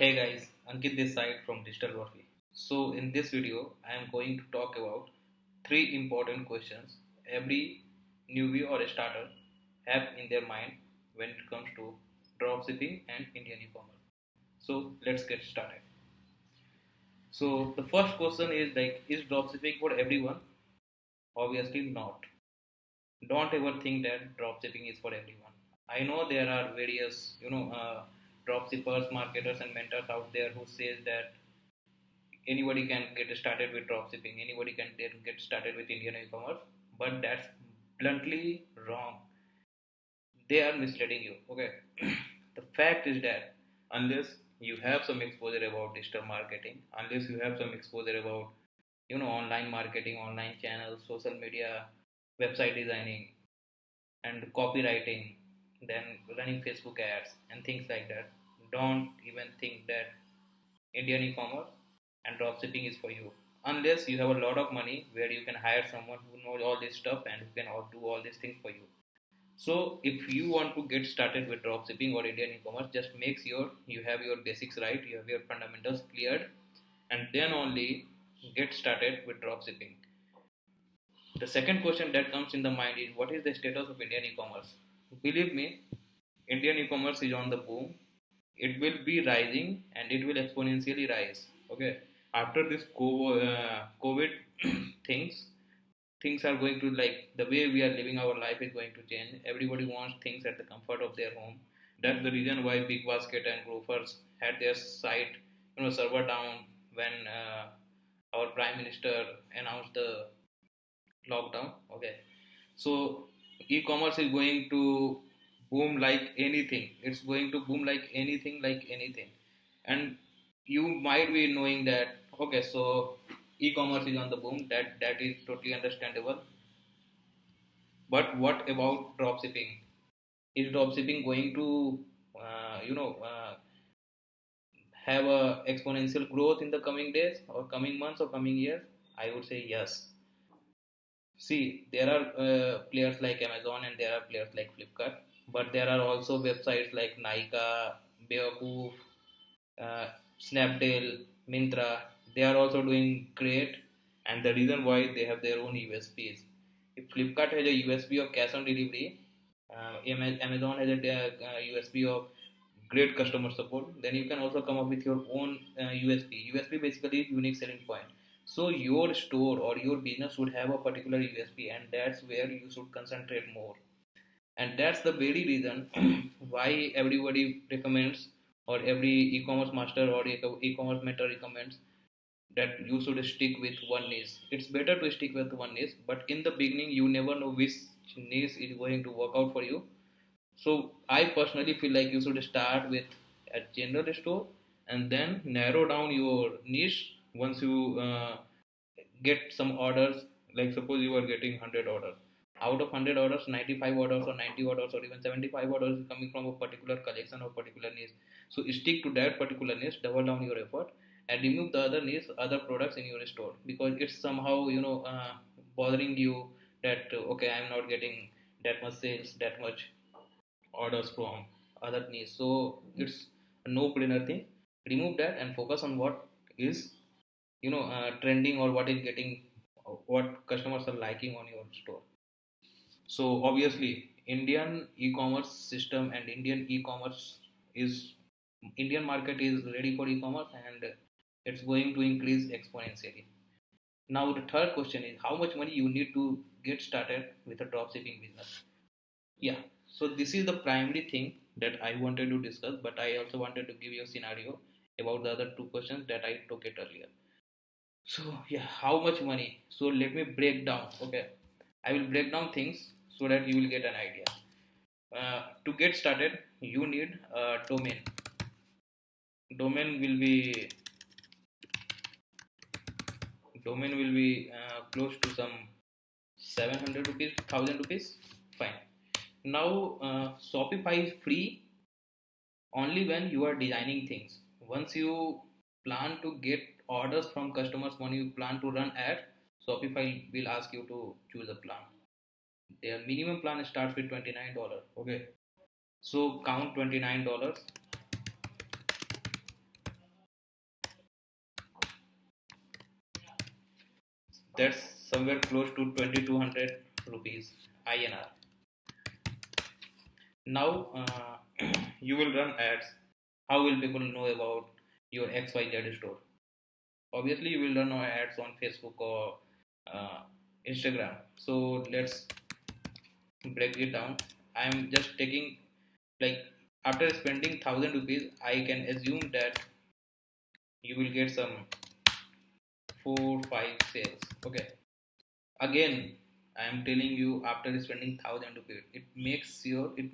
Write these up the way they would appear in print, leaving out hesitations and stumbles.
Hey guys, Ankit this side from Digital Barfi. So in this video, I am going to talk about three important questions every newbie or a starter have in their mind when it comes to dropshipping and Indian e-commerce. So let's get started. So the first question is is dropshipping for everyone? Obviously not. Don't ever think that dropshipping is for everyone. I know there are various dropshippers, marketers, and mentors out there who says that anybody can get started with dropshipping, anybody can get started with Indian e-commerce, but that's bluntly wrong. They are misleading you. Okay, the fact is that unless you have some exposure about digital marketing, unless you have some exposure about online marketing, online channels, social media, website designing, and copywriting, then running Facebook ads and things like that, don't even think that Indian e-commerce and dropshipping is for you. Unless you have a lot of money where you can hire someone who knows all this stuff and who can do all these things for you. So if you want to get started with dropshipping or Indian e-commerce, just make sure you have your basics right, you have your fundamentals cleared, and then only get started with dropshipping. The second question that comes in the mind is what is the status of Indian e-commerce? Believe me, Indian e-commerce is on the boom. It will be rising and it will exponentially rise. Okay, after this COVID things are going to, like, the way we are living our life is going to change. Everybody wants things at the comfort of their home. That's the reason why Big Basket and Grofers had their site, server down when our Prime Minister announced the lockdown. Okay, so e-commerce is going to boom like anything. It's going to boom like anything. And you might be knowing that, okay, so e-commerce is on the boom. That is totally understandable. But what about dropshipping? Is dropshipping going to have a exponential growth in the coming days or coming months or coming years? I would say yes. See, there are players like Amazon and there are players like Flipkart, but there are also websites like Nika, Beowulf, uh, Snapdeal, Mintra. They are also doing great, and the reason why they have their own USPs. If Flipkart has a USP of cash on delivery, Amazon has a USP of great customer support, then you can also come up with your own USP. USP basically is unique selling point. So your store or your business should have a particular USP, and that's where you should concentrate more. And that's the very reason why everybody recommends, or every e-commerce master or e-commerce mentor recommends, that you should stick with one niche. It's better to stick with one niche, but in the beginning you never know which niche is going to work out for you. So I personally feel like you should start with a general store and then narrow down your niche once you get some orders. Like suppose you are getting 100 orders. Out of 100 orders, 95 orders or 90 orders or even 75 orders is coming from a particular collection or particular niche. So stick to that particular niche, double down your effort, and remove the other niche, other products in your store, because it's somehow bothering you that okay, I'm not getting that much sales, that much orders from other niche. So it's a no-brainer thing. Remove that and focus on what is trending, or what is getting, what customers are liking on your store. So obviously, Indian e-commerce system and Indian market is ready for e-commerce, and it's going to increase exponentially. Now the third question is how much money you need to get started with a dropshipping business. Yeah, so this is the primary thing that I wanted to discuss, but I also wanted to give you a scenario about the other two questions that I took it earlier. So yeah, how much money? So let me break down. Okay, I will break down things so that you will get an idea. To get started, you need a domain. Domain will be close to some 700 rupees, 1000 rupees. Fine. Now Shopify is free only when you are designing things. Once you plan to get orders from customers, when you plan to run ad, Shopify will ask you to choose a plan. Their minimum plan starts with $29. Okay, so count $29. That's somewhere close to 2200 rupees INR. Now you will run ads. How will people know about your XYZ store? Obviously, you will run ads on Facebook or uh, Instagram. So let's break it down. I am just taking, like, after spending 1000 rupees, I can assume that you will get some 4 5 sales. Okay. Again, I am telling you, after spending 1000 rupees, it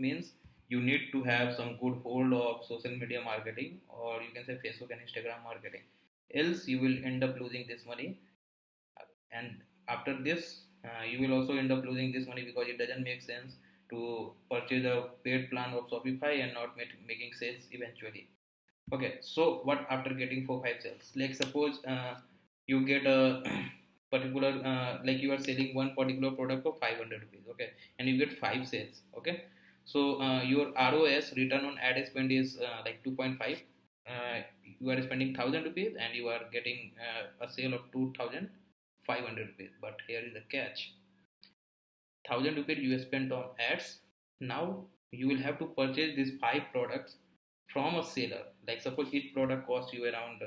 means you need to have some good hold of social media marketing, or you can say Facebook and Instagram marketing. Else you will end up losing this money, and after this you will also end up losing this money because it doesn't make sense to purchase a paid plan of Shopify and not making sales eventually. Okay, so what after getting 4 5 sales? Like suppose you get a particular like you are selling one particular product for 500 rupees. Okay, and you get 5 sales. Okay, so your ROS, return on ad spend, is like 2.5. You are spending 1000 rupees and you are getting a sale of 2500 rupees. But here is the catch: 1000 rupees you spent on ads. Now you will have to purchase these 5 products from a seller. Like suppose each product costs you around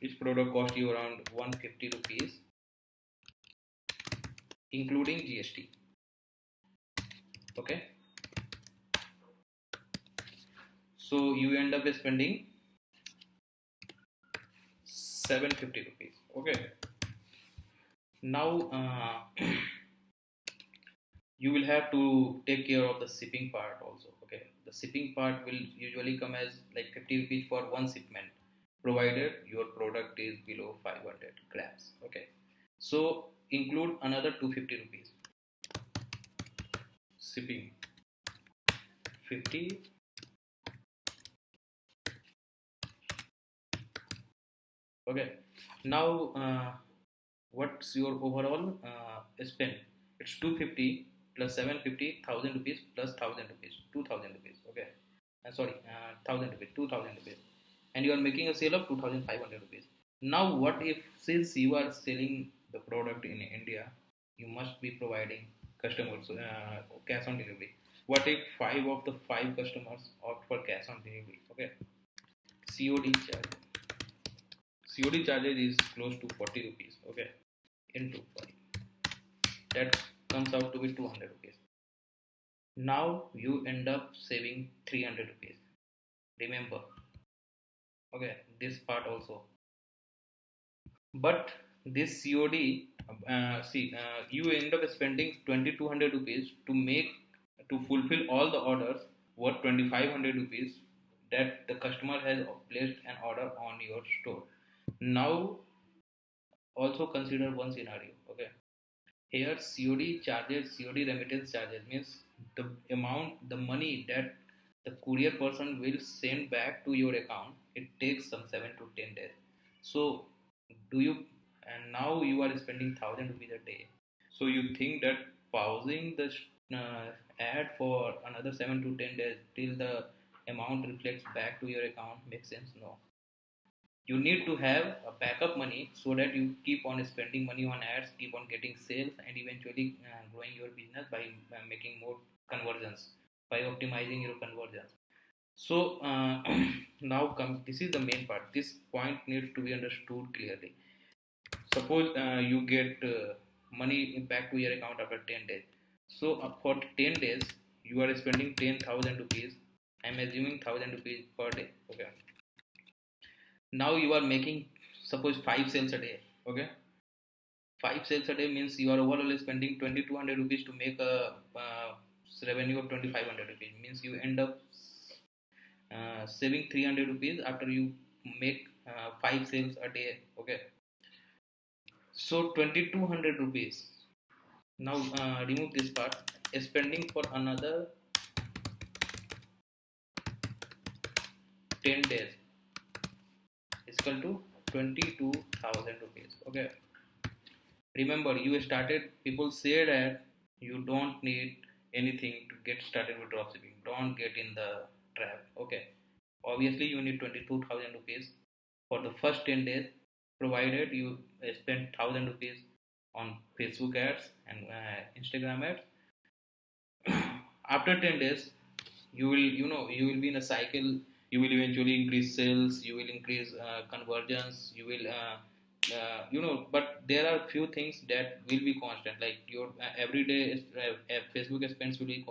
each product costs you around 150 rupees, including GST. Okay, so you end up spending 750 rupees. Okay, now you will have to take care of the shipping part also. Okay, the shipping part will usually come as like 50 rupees for one shipment, provided your product is below 500 grams. Okay, so include another 250 rupees shipping. 50. Okay, now what's your overall spend? It's 250 plus 750, 1000 rupees plus 1000 rupees, 2000 rupees. Okay, sorry, 1000 rupees, 2000 rupees, and you are making a sale of 2500 rupees. Now, what if, since you are selling the product in India, you must be providing customers cash on delivery. What if 5 of the 5 customers opt for cash on delivery? Okay, COD charge. COD charges is close to 40 rupees. Okay, into 5. That comes out to be 200 rupees. Now you end up saving 300 rupees. Remember, okay, this part also. But this COD, you end up spending 2200 rupees to fulfill all the orders worth 2500 rupees that the customer has placed an order on your store. Now also consider one scenario. Okay, here COD charges, COD remittance charges means the amount, the money that the courier person will send back to your account. It takes some 7 to 10 days. So do you, and now you are spending 1000 rupees a day. So you think that pausing the ad for another 7 to 10 days till the amount reflects back to your account makes sense? No, you need to have a backup money so that you keep on spending money on ads, keep on getting sales, and eventually growing your business by making more conversions, by optimizing your conversions. So now come, this is the main part. This point needs to be understood clearly. Suppose you get money back to your account after 10 days. So for 10 days you are spending 10,000 rupees. I'm assuming 1000 rupees per day. Okay, now you are making, suppose, 5 sales a day. Okay, 5 sales a day means you are overall spending 2200 rupees to make a revenue of 2500 rupees. Means you end up saving 300 rupees after you make 5 sales a day. Okay, so 2200 rupees. Now remove this part. Spending for another 10 days is equal to 22,000 rupees. Okay, remember, you started, people say that you don't need anything to get started with dropshipping. Don't get in the trap. Okay, obviously you need 22,000 rupees. for the first 10 days, provided you spend 1000 rupees on Facebook ads and Instagram ads. After 10 days, you will be in a cycle. You will eventually increase sales, you will increase conversions, you will but there are few things that will be constant, like your everyday Facebook expense will be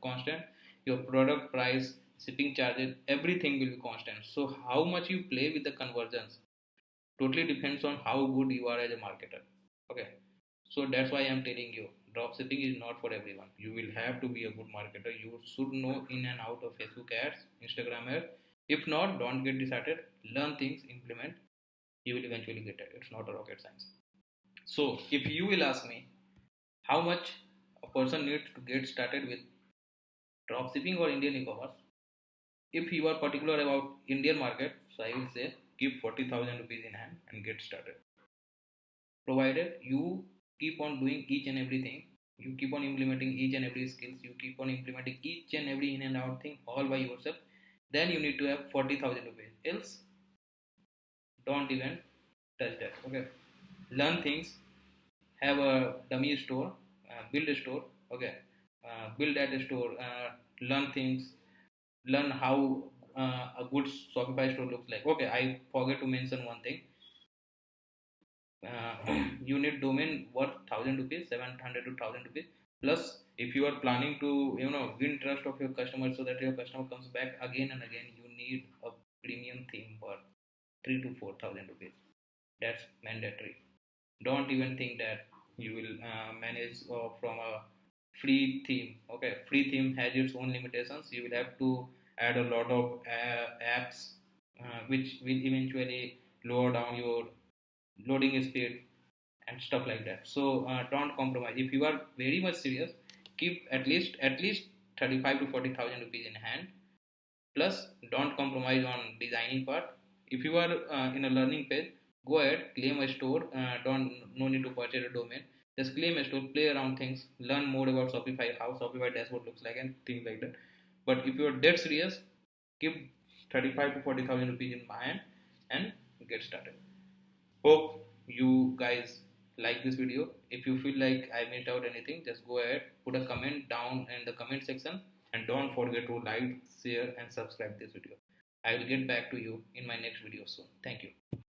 constant, your product price, shipping charges, everything will be constant. So how much you play with the conversions totally depends on how good you are as a marketer. Okay, so that's why I'm telling you, dropshipping is not for everyone. You will have to be a good marketer. You should know in and out of Facebook ads, Instagram ads. If not, don't get decided. Learn things, implement. You will eventually get it. It's not a rocket science. So if you will ask me how much a person needs to get started with dropshipping or Indian e-commerce, if you are particular about Indian market, so I will say keep 40,000 rupees in hand and get started. Provided you keep on doing each and everything, you keep on implementing each and every skills, you keep on implementing each and every in and out thing all by yourself, then you need to have 40,000 rupees. Else, don't even touch that. Okay, learn things, have a dummy store, build a store. Okay, build that store, learn things, learn how a good Shopify store looks like. Okay, I forget to mention one thing. You need domain worth 1000 rupees, 700 to 1000 rupees. Plus, if you are planning to win trust of your customers so that your customer comes back again and again, you need a premium theme worth 3 to 4000 rupees. That's mandatory. Don't even think that you will manage from a free theme. Okay, free theme has its own limitations. You will have to add a lot of apps, which will eventually lower down your loading speed and stuff like that. So don't compromise. If you are very much serious, keep at least 35 to 40,000 rupees in hand. Plus, don't compromise on designing part. If you are in a learning phase, go ahead, claim a store. Don't no need to purchase a domain. Just claim a store, play around things, learn more about Shopify, how Shopify dashboard looks like, and things like that. But if you are dead serious, keep 35 to 40,000 rupees in my hand and get started. Hope you guys like this video. If you feel like I missed out anything, just go ahead, put a comment down in the comment section, and don't forget to like, share, and subscribe this video. I will get back to you in my next video soon. Thank you.